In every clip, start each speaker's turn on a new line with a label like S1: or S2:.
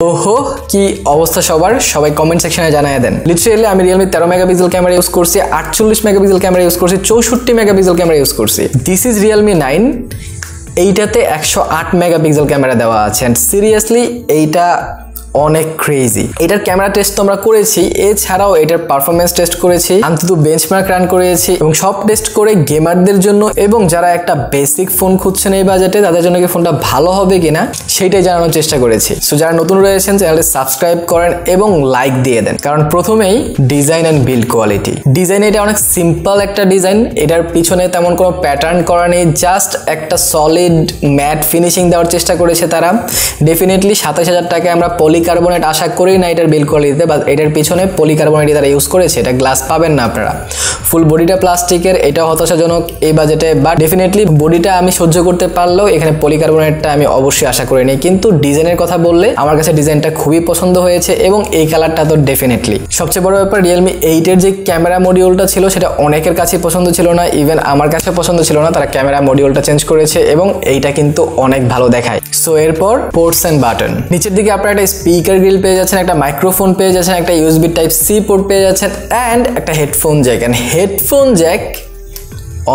S1: ওহো কি অবস্থা সবাই কমেন্ট সেকশনে জানায় দেন। লিটারালি আমি Realme 13 মেগাপিক্সেল ক্যামেরা ইউজ করছি, 48 মেগাপিক্সেল ক্যামেরা ইউজ করছি, 64 মেগাপিক্সেল ক্যামেরা ইউজ করছি। This is Realme 9। এইটাতে 108 মেগাপিক্সেল ক্যামেরা দেওয়া আছে এন্ড সিরিয়াসলি এইটা অনেক ক্রেজি। এটার ক্যামেরা টেস্ট তো আমরা করেছি, এছাড়াও এটার পারফরমেন্স টেস্ট করেছি, আন্তত বেঞ্চমার্ক রান করেছি এবং সব টেস্ট করে গেমারদের জন্য এবং যারা একটা বেসিক ফোন খুঁজছেন এই বাজেটে তাদের জন্য কি ফোনটা ভালো হবে কিনা সেটাই জানানোর চেষ্টা করেছি। সো যারা নতুন রয়েছেন চ্যানেলটি সাবস্ক্রাইব করেন এবং লাইক দিয়ে দেন। কারণ প্রথমেই design and build quality. Design এটা অনেক সিম্পল একটা ডিজাইন, এটার পিছনে তেমন কোনো প্যাটার্ন করা নেই, জাস্ট একটা সলিড ম্যাট ফিনিশিং দেওয়ার চেষ্টা করেছে তারা। ডেফিনেটলি 27,000 টাকায় আমরা পলিকার্বনেট আশা করি না এটার বিল্ড কোয়ালিটিতে, বা এটার পিছনে পলিকার্বনেটই তারা ইউজ করেছে, এটা গ্লাস পাবেন না আপনারা। ফুল বডিটা প্লাস্টিকের, এটা হতাশাজনক এই বাজেটে, বাট ডেফিনেটলি বডিটা আমি সহ্য করতে পারলেও এখানে পলিকার্বনেটটা আমি অবশ্যই আশা করিনি। কিন্তু ডিজাইনের কথা বললে আমার কাছে ডিজাইনটা খুবই পছন্দ হয়েছে এবং এই কালারটা তো ডেফিনেটলি। সবচেয়ে বড় ব্যাপার Realme 8 এর যে ক্যামেরা মডিউলটা ছিল সেটা অনেকের কাছে পছন্দ ছিল না, ইভেন আমার কাছে পছন্দ ছিল না। তারা ক্যামেরা মডিউলটা চেঞ্জ করেছে এবং এইটা কিন্তু অনেক ভালো দেখায়। সো এরপর পোর্টস এন্ড বাটন। নিচের দিকে আপনারা একটা স্পিকার গ্রিল পেয়ে যাচ্ছেন, একটা মাইক্রোফোন পেয়ে যাচ্ছেন, একটা USB Type-C পোর্ট পেয়ে যাচ্ছেন অ্যান্ড একটা headphone jack. And headphone jack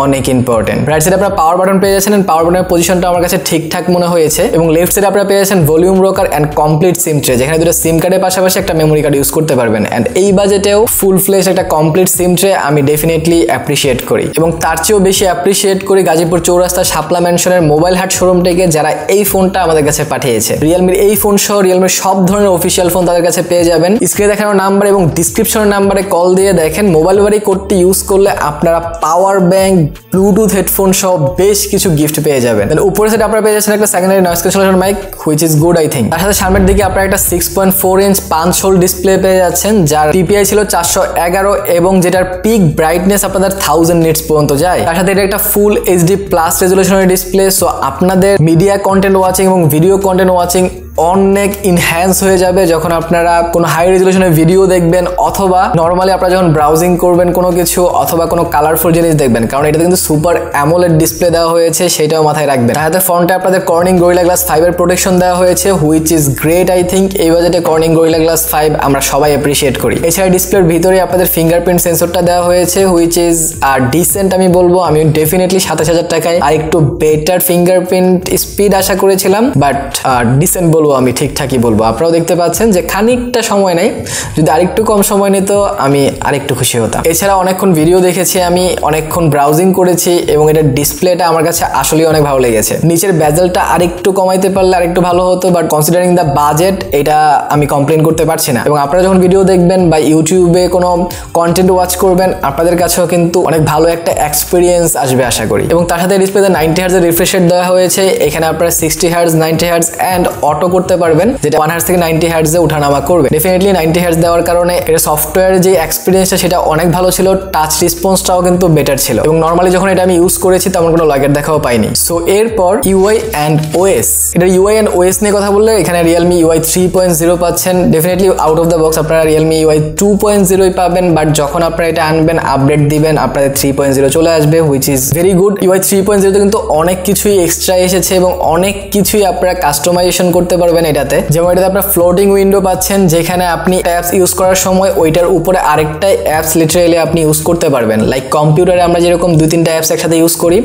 S1: অনেক ইম্পর্টেন্ট। রাইট সাইডে আপনারা পাওয়ার বাটন পেয়ে যাচ্ছেন, পাওয়ার বাটনের পজিশনটা আমার কাছে ঠিকঠাক মনে হয়েছে। এবং লেফট সাইডে আপনারা পেয়ে যাচ্ছেন volume rocker and complete SIM tray, যেখানে দুটো সিম কার্ডের পাশাপাশি একটা মেমোরি কার্ড ইউজ করতে পারবেন। অ্যান্ড এই বাজেটেও ফুল ফ্লেশ একটা কমপ্লিট সিম ট্রে আমি ডেফিনেটলি অ্যাপ্রিসিয়েট করি। এবং তার চেয়েও বেশি অ্যাপ্রিসিয়েট করি গাজীপুর চৌরাস্তা শাপলা ম্যানশনের মোবাইল হাট শোরুম থেকে, যারা এই ফোনটা আমাদের কাছে পাঠিয়েছে। Realme এই ফোন সহ Realme সব ধরনের অফিসিয়াল ফোন তাদের কাছে পেয়ে যাবেন। স্ক্রিনে দেখানো নাম্বার এবং ডিসক্রিপশনের নাম্বারে কল দিয়ে দেখেন। মোবাইল বাড়ি করতে ইউজ করলে আপনারা পাওয়ার ব্যাংক, ব্লুটুথ হেডফোন সহ বেশ কিছু গিফট পেয়ে যাবেন। দেন উপরের সাইডে আপনারা পেয়ে যাচ্ছেন একটা secondary noise cancellation mic, which is good I think. তার সাথে সামনের দিকে আপনারা একটা 6.4 ইঞ্চ পাঞ্চ হোল ডিসপ্লে পেয়ে যাচ্ছেন, যার PPI ছিল 411 এবং যেটার পিক ব্রাইটনেস আপনাদের 1000 নিটস পর্যন্ত যায়। তার সাথে এটা একটা ফুল HD প্লাস রেজুলেশনের ডিসপ্লে। সো আপনাদের মিডিয়া কন্টেন্ট ওয়াচিং এবং ভিডিও কন্টেন্ট ওয়াচিং অনেক ইনহ্যান্স হয়ে যাবে যখন আপনারা কোনো হাই রেজুলেশনের ভিডিও দেখবেন, অথবা নর্মালি আপনারা যখন ব্রাউজিং করবেন কোনো কিছু, অথবা কোনো কালারফুল জিনিস দেখবেন। কারণ এটাতে কিন্তু সুপার অ্যামোলেড ডিসপ্লে দেওয়া হয়েছে, সেটাও মাথায় রাখবেন। তাহলে ফ্রন্টে আপনাদের কর্নিং গরিলা গ্লাস 5 এর প্রোটেকশন দেওয়া হয়েছে, which is great I think. এই বাজেটে কর্নিং গরিলা গ্লাস 5 আমরা সবাই অ্যাপ্রিসিয়েট করি। এছাড়া ডিসপ্লের ভিতরে আপনাদের ফিঙ্গারপ্রিন্ট সেন্সরটা দেওয়া হয়েছে, হুইচ ইজ ডিসেন্ট আমি বলবো। আমি ডেফিনেটলি 27,000 টাকায় আর একটু বেটার ফিঙ্গারপ্রিন্ট স্পিড আশা করেছিলাম, বাট ডিসেন্ট বলবো আমি, ঠিকঠাকই বলবো। আপনারাও দেখতে পাচ্ছেন যে খানিকটা সময় নেই, যদি আরেকটু কম সময় নিত আমি আরেকটু খুশি হতাম। এছাড়া অনেকক্ষণ ভিডিও দেখেছি আমি, অনেকক্ষণ ব্রাউজিং করেছি এবং এটার ডিসপ্লেটা আমার কাছে আসলে অনেক ভালো লেগেছে। নিচের বেজেলটা আরেকটু কমাইতে পারলে আরেকটু ভালো হতো, বাট কনসিডারিং দ্য বাজেট এটা আমি কমপ্লেন করতে পারছি না। এবং আপনারা যখন ভিডিও দেখবেন বা ইউটিউবে কোনো কন্টেন্ট ওয়াচ করবেন, আপনাদের কাছেও কিন্তু অনেক ভালো একটা এক্সপিরিয়েন্স আসবে আশা করি। এবং তার সাথে ডিসপ্লেতে 90 হার্জ এর রিফ্রেশ রেট দেওয়া হয়েছে। এখানে আপনারা 60 হার্জ, 90 হার্জ অ্যান্ড অটো করতে পারবেন, যেটা 1 হার্জ থেকে 90 হার্জে ওঠানামা করবে। ডেফিনেটলি 90 হার্জ দেওয়ার কারণে এর সফটওয়্যারের যে এক্সপিরিয়েন্সটা সেটা অনেক ভালো ছিল, টাচ রেসপন্সটাও কিন্তু বেটার ছিল। এবং নর্মালি যখন এটা আমি ইউজ করেছি তেমন কোনো লাগের দেখাও পাইনি। সো এরপর UI অ্যান্ড OS। এটার UI অ্যান্ড OS নিয়ে কথা বললে এখানে Realme UI 3.0 পাচ্ছেন। Definitely out of the box আপনারা Realme UI 2.0 পাবেন, বাট যখন আপনারা এটা আনবেন, আপডেট দিবেন, আপনাদের 3.0 চলে আসবে, which is very good. UI 3.0 তে কিন্তু অনেক কিছুই এক্সট্রা এসেছে এবং অনেক কিছুই আপনারা কাস্টমাইজেশন করতে পারবেন এটাতে। যেমন এটাতে আপনারা ফ্লোটিং উইন্ডো পাচ্ছেন, যেখানে আপনি অ্যাপস ইউজ করার সময় ওইটার উপরে আরেকটা অ্যাপস লিটারালি আপনি ইউজ করতে পারবেন। লাইক কম্পিউটারে আমরা যেরকম 2-3টা অ্যাপস একসাথে ইউজ করি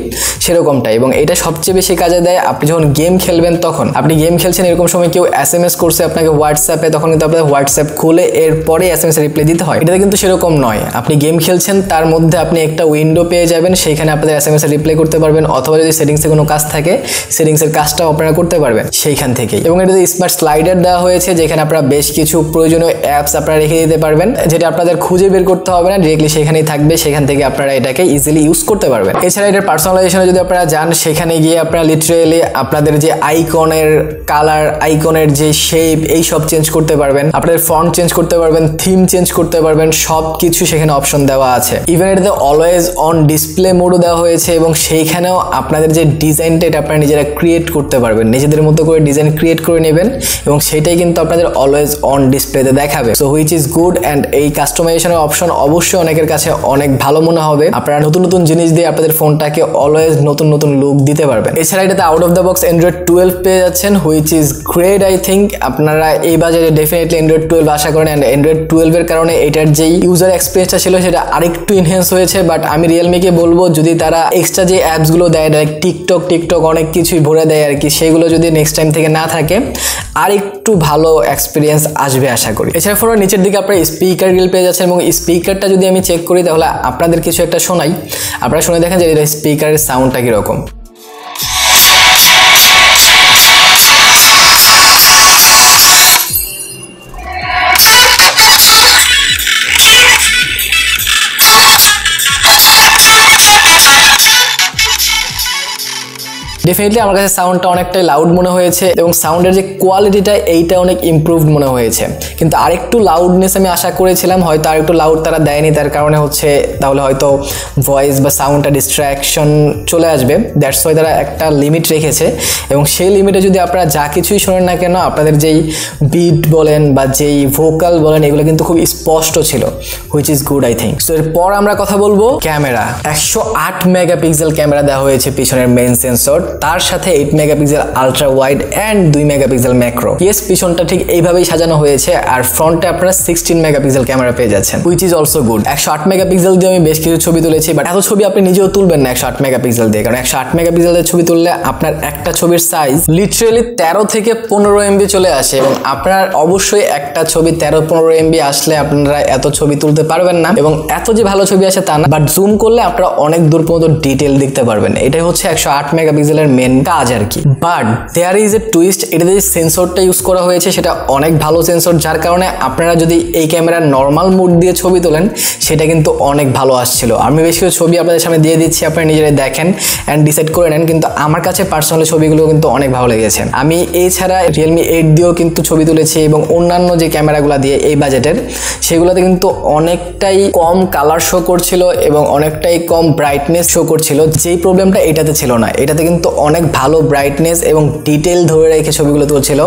S1: সেরকমটাই। এবং এটা সবচেয়ে বেশি কাজে দেয় আপনি যখন গেম খেলবেন। তখন আপনি গেম খেলছেন, এরকম সময় কেউ SMS করছে আপনাকে হোয়াটসঅ্যাপে, তখন কিন্তু আপনাদের হোয়াটসঅ্যাপ খুলে এরপরে SMS এর রিপ্লাই দিতে হয়। এটাতে কিন্তু সেরকম নয়, আপনি গেম খেলছেন তার মধ্যে আপনি একটা উইন্ডো পেয়ে যাবেন, সেইখানে আপনাদের SMS এর রিপ্লাই করতে পারবেন, অথবা যদি সেটিংসে কোনো কাজ থাকে সেটিংসের কাজটাও আপনারা করতে পারবেন সেইখান থেকেই। এবং এটাতে স্মার্ট স্লাইডার দেওয়া হয়েছে, যেখানে আপনারা বেশ কিছু প্রয়োজনীয় অ্যাপস আপনারা রেখে দিতে পারবেন, যেটা আপনাদের খুঁজে বের করতে হবে না, ডিরেক্টলি সেখানেই থাকবে, সেখান থেকে আপনারা এটাকে ইজিলি ইউজ করতে পারবেন। এছাড়া এটার পার্সোনালাইজেশনে যদি আপনারা যান, সেখানে গিয়ে আপনারা লিটারালি আপনাদের যে আইকনের কালার, আইকনের যে শেপ, এই সব চেঞ্জ করতে পারবেন, আপনাদের ফন্ট চেঞ্জ করতে পারবেন, থিম চেঞ্জ করতে পারবেন, সব কিছু সেখানে অপশন দেওয়া আছে। ইভেন এটাতে অলওয়েজ অন ডিসপ্লে মোডও দেওয়া হয়েছে এবং সেইখানেও আপনাদের যে ডিজাইনটা এটা আপনারা নিজেরা ক্রিয়েট করতে পারবেন, নিজেদের মতো করে ডিজাইন ক্রিয়েট করে করে নেবেন এবং সেটাই কিন্তু আপনাদের অলওয়েজ অন ডিসপ্লেতে দেখাবে। So which is good and এই কাস্টমাইজেশনের অপশন অবশ্যই অনেকের কাছে অনেক ভালো মনে হবে। আপনারা নতুন নতুন জিনিস দিয়ে আপনাদের ফোনটাকে অলওয়েজ নতুন নতুন লুক দিতে পারবেন। এছাড়া এটাতে out of the box Android 12 পেয়ে যাচ্ছেন, which is great. I think আপনারা এই বাজারে ডেফিনেটলি অ্যান্ড্রয়েড 12 আশা করেন অ্যান্ড অ্যান্ড্রয়েড 12 এর কারণে এটার যেই ইউজার এক্সপিরিয়েন্সটা ছিল সেটা আরেকটু ইনহ্যান্স হয়েছে। বাট আমি রিয়েলমিকে বলবো যদি তারা এক্সট্রা যে অ্যাপসগুলো দেয় লাইক টিকটক অনেক কিছুই ভরে দেয় আর কি, সেগুলো যদি নেক্সট টাইম থেকে না থাকে আর একটু ভালো এক্সপিরিয়েন্স আসবে আশা করি। এছাড়া ফোনের নিচের দিকে আপনারা স্পিকার গ্রিল পেয়ে যাচ্ছেন এবং স্পিকারটা যদি আমি চেক করি তাহলে আপনাদের কিছু একটা শোনাই, আপনারা শুনে দেখেন যে এটা স্পিকারের সাউন্ডটা কীরকম। ডেফিনেটলি আমার কাছে সাউন্ডটা অনেকটাই লাউড মনে হয়েছে এবং সাউন্ডের যে কোয়ালিটিটা এইটা অনেক ইমপ্রুভড মনে হয়েছে, কিন্তু আরেকটু লাউডনেস আমি আশা করেছিলাম, হয়তো আরেকটু লাউড তারা দেয়নি, তার কারণে হচ্ছে তাহলে হয়তো ভয়েস বা সাউন্ডটা ডিস্ট্র্যাকশন চলে আসবে। দ্যাটস ওয়াই তারা একটা লিমিট রেখেছে এবং সেই লিমিটে যদি আপনারা যা কিছুই শোনেন না কেন আপনাদের যেই বিট বলেন বা যেই ভোকাল বলেন এগুলো কিন্তু খুব স্পষ্ট ছিল, which is good I think. So এরপর আমরা কথা বলবো ক্যামেরা। 108 মেগাপিক্সেল ক্যামেরা দেওয়া হয়েছে পিছনের মেইন সেন্সর, তার সাথে 8 megapixel ultra wide and 2 megapixel macro. Yes, পিছনটা ঠিক এইভাবেই সাজানো হয়েছে আর ফ্রন্টে আপনারা 16 মেগাপিক্সেল ক্যামেরা পেয়ে যাচ্ছেন, which is also good. 108 megapixel দিয়ে আমি বেশ কিছু ছবি তুলেছি, বাট এত ছবি আপনি নিজেও তুলবেন না 108 মেগাপিক্সেল দিয়ে, কারণ 108 মেগাপিক্সেলের ছবি তুললে আপনার একটা ছবির সাইজ লিটারালি 13 থেকে 15 এমবি চলে আসে এবং আপনার অবশ্যই একটা ছবি 13-15 এমবি আসলে আপনারা এত ছবি তুলতে পারবেন না এবং এত যে ভালো ছবি আসে তা না, বাট জুম করলে আপনারা অনেক দূর পর্যন্ত ডিটেল দেখতে পারবেন। এটাই হচ্ছে 108 মেগাপিক্সেলের মেন কাজ আর কি। But there is a twist, এটাতে যে সেন্সরটা ইউজ করা হয়েছে সেটা অনেক ভালো সেন্সর, যার কারণে আপনারা যদি এই ক্যামেরার নর্মাল মোড দিয়ে ছবি তোলেন সেটা কিন্তু অনেক ভালো আসছিল। আমি বেশ কিছু ছবি আপনাদের সামনে দিয়ে দিচ্ছি, আপনারা নিজেরাই দেখেন অ্যান্ড ডিসাইড করে নেন, কিন্তু আমার কাছে পার্সোনালি ছবিগুলো কিন্তু অনেক ভালো লেগেছে। আমি এছাড়া Realme 8 দিয়েও কিন্তু ছবি তুলেছি এবং অন্যান্য যে ক্যামেরাগুলো দিয়ে এই বাজেটের সেগুলোতে কিন্তু অনেকটাই কম কালার শো করছিল এবং অনেকটাই কম ব্রাইটনেস শো করছিল, যেই প্রবলেমটা এটাতে ছিল না। এটাতে কিন্তু অনেক ভালো ব্রাইটনেস এবং ডিটেল ধরে রেখে ছবিগুলো তুলছিল,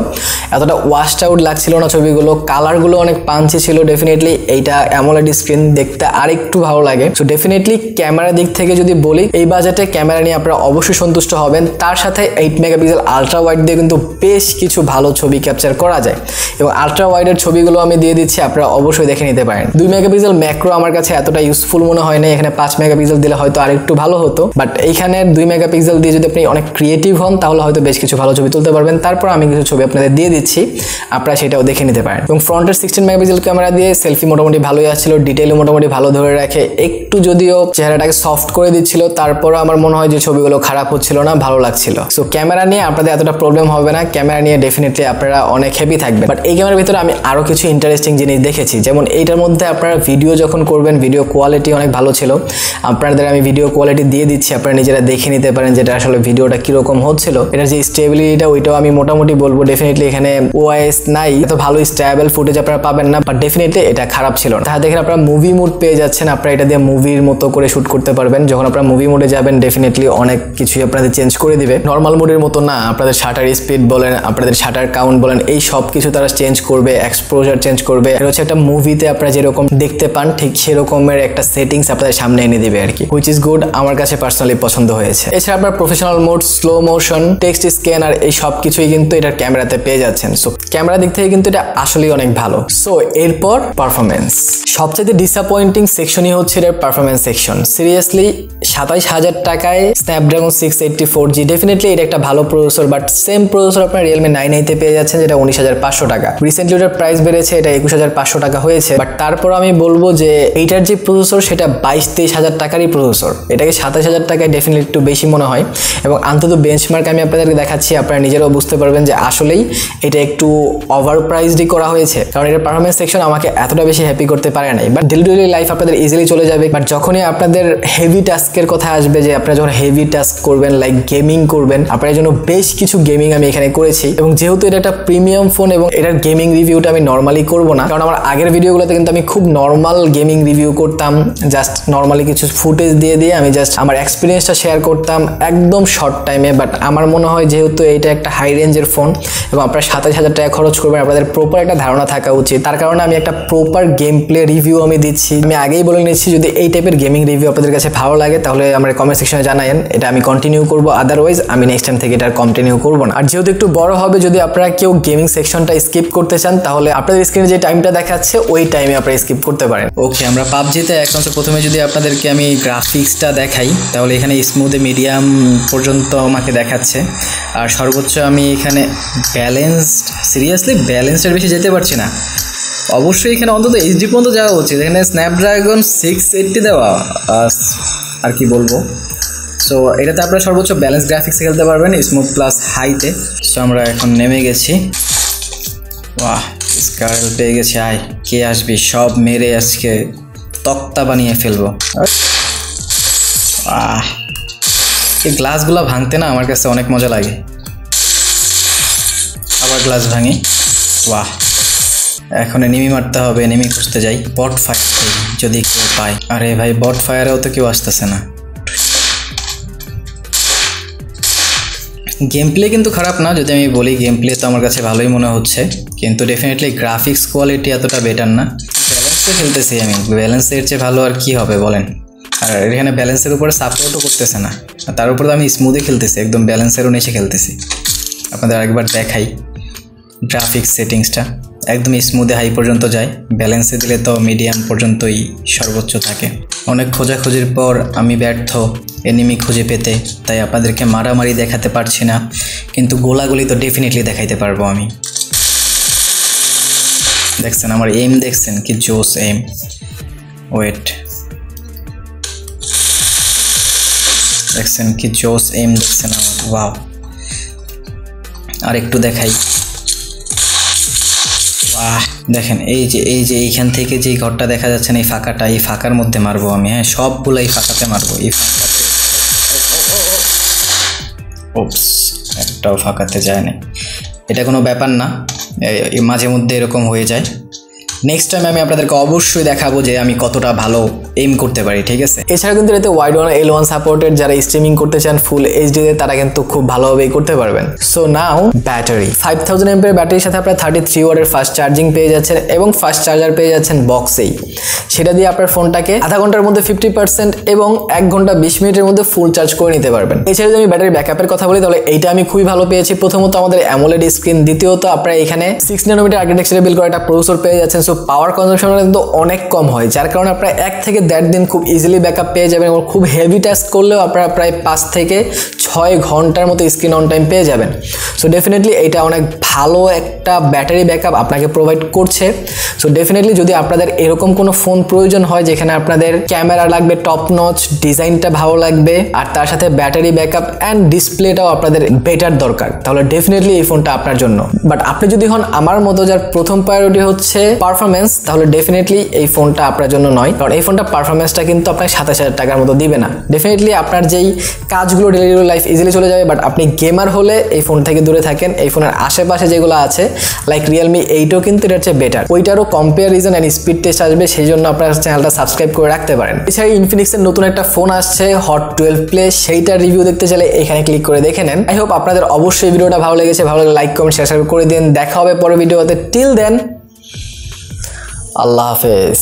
S1: এতটা ওয়াশড আউট লাগছিল না ছবিগুলো, কালারগুলো অনেক পাঞ্চি ছিল। ডেফিনেটলি এইটা অ্যামোলেড স্ক্রিন দেখতে আরেকটু ভালো লাগে। সো ডেফিনেটলি ক্যামেরা দিক থেকে যদি বলি এই বাজেটে ক্যামেরা নিয়ে আপনারা অবশ্যই সন্তুষ্ট হবেন। তার সাথে 8 মেগাপিক্সেল আলট্রা ওয়াইড দিয়ে কিন্তু বেশ কিছু ভালো ছবি ক্যাপচার করা যায় এবং আলট্রা ওয়াইডের ছবিগুলো আমি দিয়ে দিচ্ছি, আপনারা অবশ্যই দেখে নিতে পারেন। 2 মেগাপিক্সেল ম্যাক্রো আমার কাছে এতটা ইউজফুল মনে হয় না, এখানে 5 মেগাপিক্সেল দিলে হয়তো আরেকটু ভালো হতো, বাট এইখানে 2 মেগাপিক্সেল দিয়ে যদি আপনি অনেক ক্রিয়েটিভ হন তাহলে হয়তো বেশ কিছু ভালো ছবি তুলতে পারবেন। তারপর আমি কিছু ছবি আপনাদের দিয়ে দিচ্ছি, আপনারা সেটাও দেখে নিতে পারেন। এবং ফ্রন্টের 16 মেগাপিক্সেল ক্যামেরা দিয়ে সেলফি মোটামুটি ভালোই আসছিল, ডিটেইল মোটামুটি ভালো ধরে রাখে, একটু যদিও চেহারাটাকে সফট করে দিচ্ছিল, তারপরও আমার মনে হয় যে ছবিগুলো খারাপ হচ্ছিল না, ভালো লাগছিল। সো ক্যামেরা নিয়ে আপনাদের এতটা প্রবলেম হবে না, ক্যামেরা নিয়ে ডেফিনেটলি আপনারা অনেক হ্যাপি থাকবেন। বাট এই ক্যামেরার ভিতরে আমি আরো কিছু ইন্টারেস্টিং জিনিস দেখেছি, যেমন এইটার মধ্যে আপনারা ভিডিও যখন করবেন ভিডিও কোয়ালিটি অনেক ভালো ছিল। আপনাদের আমি ভিডিও কোয়ালিটি দিয়ে দিচ্ছি, আপনারা নিজেরা দেখে নিতে পারেন যেটা আসলে ভিডিওটা কিরকম হচ্ছিল। এটার যে স্টেবিলিটিটা ওইটাও আমি মোটামুটি বলবো, ডেফিনেটলি এখানে ওআইএস নাই, এত ভালো স্টেবল ফুটেজ আপনারা পাবেন না, বাট ডেফিনেটলি এটা খারাপ ছিল না। তাহলে দেখেন আপনারা মুভি মুড পেয়ে যাচ্ছেন, আপনারা এটা দিয়ে মুভির মতো করে শুট করতে পারবেন। যখন আপনারা মুভি মোডে যাবেন ডেফিনেটলি অনেক কিছুই আপনাদের চেঞ্জ করে দিবে, নর্মাল মোডের মতো না। আপনাদের শাটার স্পিড বলেন, আপনাদের শাটার কাউন্ট বলেন, এই সব কিছু তারা চেঞ্জ করবে, এক্সপোজার চেঞ্জ করবে। এটা হচ্ছে একটা মুভিতে আপনারা যেরকম দেখতে পান ঠিক সেরকমের একটা সেটিংস আপনাদের সামনে এনে দিবে আর কি, হুইচ ইজ গুড, আমার কাছে পার্সোনালি পছন্দ হয়েছে। এছাড়া আপনার professional mode, slow motion, text scanner এই সব কিছুই কিন্তু এটার ক্যামেরাতে পেয়ে যাচ্ছেন। সো ক্যামেরা দিক থেকে কিন্তু এটা আসলেই অনেক ভালো। সো এরপর পারফরমেন্স, সবচেয়ে ডিসঅ্যাপয়েন্টিং সেকশনই হচ্ছে এটার পারফরমেন্স সেকশন। সিরিয়াসলি 27,000 টাকায় স্ন্যাপড্রাগন 684G, ডেফিনেটলি এটা একটা ভালো প্রসেসর, বাট সেম প্রসেসর আপনার Realme 9A পেয়ে যাচ্ছেন যেটা 19,500 টাকা। রিসেন্টলি ওটার প্রাইস বেড়েছে, এটা 21,500 টাকা হয়েছে, বাট তারপর আমি বলবো যে এইটার যে প্রসেসর সেটা 22-23 টাকারই প্রসেসর, এটাকে 27,000 টাকায় ডেফিনেটলি একটু বেশি মনে হয়। এবং অন্তত বেঞ্চমার্ক আমি আপনাদেরকে দেখাচ্ছি, আপনারা নিজেরাও বুঝতে পারবেন যে আসলেই এটা একটু ওভার প্রাইসডই করা হয়েছে, কারণ এটার পারফরমেন্স সেকশন আমাকে এতটা বেশি হ্যাপি করতে পারে নাই। বাট ডেলি লাইফ আপনাদের ইজিলি চলে যাবে, বাট যখনই আপনাদের হেভি টাস্কের কথা আসবে, যে আপনারা যখন হেভি টাস্ক করবেন লাইক গেমিং করবেন, আপনার জন্য বেশ কিছু গেমিং আমি এখানে করেছি। এবং যেহেতু এটা একটা প্রিমিয়াম ফোন এবং এটার গেমিং রিভিউটা আমি নর্মালি করবো না, কারণ আমার আগের ভিডিওগুলোতে কিন্তু আমি খুব নর্মাল গেমিং রিভিউ করতাম, জাস্ট নর্মালি কিছু ফুটেজ দিয়ে আমি জাস্ট আমার এক্সপিরিয়েন্সটা শেয়ার করতাম, একদম শর্ট টাইমে, বাট আমার মনে হয় যেহেতু এইটা একটা হাই রেঞ্জের ফোন এবং আপনারা 27,000 টাকা খরচ করবেন, আপনাদের প্রপার একটা ধারণা থাকা উচিত। তার কারণে আমি একটা প্রপার গেম প্লে রিভিউ আমি দিচ্ছি। আমি আগেই বলে নিচ্ছি, যদি এই টাইপের গেমিং রিভিউ আপনাদের কাছে ভালো লাগে তাহলে আমার কমেন্ট সেকশনে জানায়েন, এটা আমি কন্টিনিউ করবো। আদারওয়াইজ আমি নেক্সট টাইম থেকে এটা কন্টিনিউ করবো না। আর যেহেতু একটু বড় হবে, যদি আপনারা কেউ গেমিং সেকশনটা স্কিপ করতে চান তাহলে আপনাদের স্ক্রিনে যে টাইমটা দেখাচ্ছে ওই টাইমে আপনারা স্কিপ করতে পারেন। ওকে, আমরা পাবজিতে এখন প্রথমে যদি আপনাদেরকে আমি গ্রাফিক্সটা দেখাই তাহলে এখানে স্মুথে মিডিয়াম পর্যন্ত আমাকে দেখাচ্ছে। আর সর্বোচ্চ আমি এখানে সিরিয়াসলি ব্যালেন্সের বেশি যেতে পারছি না। অবশ্যই এখানে অন্তত এইচডি পর্যন্ত যাওয়া উচিত। এখানে স্ন্যাপড্রাগন 680 দেওয়া, আর কি বলবো। সো এটাতে আপনারা সর্বোচ্চ ব্যালেন্স গ্রাফিক্সে খেলতে পারবেন স্মুথ প্লাস হাইতে। সো আমরা এখন নেমে গেছি। বাহ, স্কার্ল পেয়ে গেছি। আয়, কে আসবি? সব মেরে আজকে তক্তা বানিয়ে ফেলবো। এই গ্লাসগুলো ভাঙতে না আমার কাছে অনেক মজা লাগে। আবার গ্লাস ভাঙি। বাহ, এখন এনিমি মারতে হবে, এনিমি খুঁজতে যাই। বট ফায়ার যদি কেউ পায়। আরে ভাই, বট ফায়ারেও তো কেউ আসতেছে না। গেম প্লে কিন্তু খারাপ না, যদি আমি বলি গেম প্লে তো আমার কাছে ভালোই মনে হচ্ছে, কিন্তু ডেফিনেটলি গ্রাফিক্স কোয়ালিটি এতটা বেটার না। ব্যালেন্সে খেলতেছি আমি, ব্যালেন্সের চেয়ে ভালো আর কি হবে বলেন। আর এখানে ব্যালেন্সের উপরে সাপোর্টও করতেছে না, তার উপরে আমি স্মুথে খেলতেছি, একদম ব্যালেন্সেরও নিচে খেলতেছি। আপনাদের আরেকবার দেখাই গ্রাফিক্স সেটিংসটা, একদম স্মুথে হাই পর্যন্ত যায়। ব্যালেন্সে দিলে তো মিডিয়াম পর্যন্তই সর্বোচ্চ থাকে। অনেক খোঁজাখুঁজির পর আমি ব্যর্থ এনিমি খুঁজে পেতে, তাই আপনাদেরকে মারামারি দেখাতে পারছি না, কিন্তু গোলাগুলি তো ডেফিনেটলি দেখাইতে পারবো আমি। দেখছেন আমার এইম, দেখছেন কি জোস এইম। ওয়েট, দেখছেন কি জোস এইম, দেখছেন আমার। ওয়াও, আর একটু দেখাই। বাহ, দেখেন এই যে এইখান থেকে যে ঘরটা দেখা যাচ্ছে না, এই ফাঁকাটা, এই ফাঁকার মধ্যে মারবো আমি। হ্যাঁ, সবগুলো এই ফাঁকাতে মারবো। এই ফাঁকাতে ওপস, একটাও ফাঁকাতে যায় না। এটা কোনো ব্যাপার না, মাঝে মধ্যে এরকম হয়ে যায়। নেক্সট টাইম আমি আপনাদেরকে অবশ্যই দেখাবো যে আমি কতটা ভালো এইম করতে পারি, ঠিক আছে। এছাড়া কিন্তু এতে ওয়াইড ওয়ান L1 সাপোর্টেড, যারা স্ট্রিমিং করতে চান ফুল এইচডিতে তারা কিন্তু খুব ভালোভাবেই করতে পারবেন। সো নাও ব্যাটারি 5000 mAh ব্যাটারির সাথে আপনারা 33 ওয়াটের ফাস্ট চার্জিং পেয়ে যাচ্ছেন এবং ফাস্ট চার্জার পেয়ে যাচ্ছেন বক্সেই। সেটা দিয়ে আপনার ফোনটাকে আধা ঘন্টার মধ্যে 50% এবং 1 ঘন্টা 20 মিনিটের মধ্যে ফুল চার্জ করে নিতে পারবেন। এছাড়া যদি আমি ব্যাটারি ব্যাকআপের কথা বলি তাহলে এইটা আমি খুবই ভালো পেয়েছি। প্রথমত আমাদের অ্যামোলেড স্ক্রিন, দ্বিতীয়ত আপনারা এখানে 6 ন্যানোমিটার আর্কিটেকচারে বিল্ড করা একটা প্রসেসর পেয়ে যাচ্ছেন। সো পাওয়ার কনজাম্পশন কিন্তু অনেক কম হয়, যার কারণে আপনারা 1 থেকে 1.5 দিন খুব ইজিলি ব্যাকআপ পেয়ে যাবেন এবং খুব হেভি টাস্ক করলেও আপনারা প্রায় 5 থেকে 6 ঘন্টার মতো স্ক্রিন অন টাইম পেয়ে যাবেন। সো ডেফিনেটলি এটা অনেক ভালো একটা ব্যাটারি ব্যাকআপ আপনাকে প্রোভাইড করছে। সো ডেফিনেটলি যদি আপনাদের এরকম কোনো ফোন প্রয়োজন হয় যেখানে আপনাদের ক্যামেরা লাগবে টপ নচ, ডিজাইনটা ভালো লাগবে আর তার সাথে ব্যাটারি ব্যাকআপ অ্যান্ড ডিসপ্লেটাও আপনাদের বেটার দরকার, তাহলে ডেফিনেটলি এই ফোনটা আপনার জন্য। বাট আপনি যদি হন আমার মতো যার প্রথম প্রায়োরিটি হচ্ছে পারফরমেন্স, তাহলে ডেফিনেটলি এই ফোনটা আপনার জন্য নয়, কারণ এই ফোনটা পারফরমেন্সটা কিন্তু আপনার 27,000 টাকার মতো দিবে না। ডেফিনেটলি আপনার যেই কাজগুলো ডেইলি লাইফ ইজিলি চলে যাবে, বাট আপনি গেমার হলে এই ফোন থেকে দূরে থাকেন। এই ফোনের আশেপাশে যেগুলো আছে লাইক Realme 8ও কিন্তু এটার চেয়ে বেটার, ওইটারও কম্পারিজন অ্যান্ড স্পিড টেস্ট আসবে, সেই জন্য আপনার চ্যানেলটা সাবস্ক্রাইব করে রাখতে পারেন। এছাড়া ইনফিনিক্সের নতুন একটা ফোন আসছে হট 12 প্লে, সেইটার রিভিউ দেখতে চাইলে এখানে ক্লিক করে দেখে নেন। আই হোপ আপনাদের অবশ্যই ভিডিওটা ভালো লেগেছে, ভালো লাগলে লাইক কমেন্ট শেয়ার করে দিন। দেখা হবে পরের ভিডিওতে, টিল দেন আল্লাহ হাফেজ।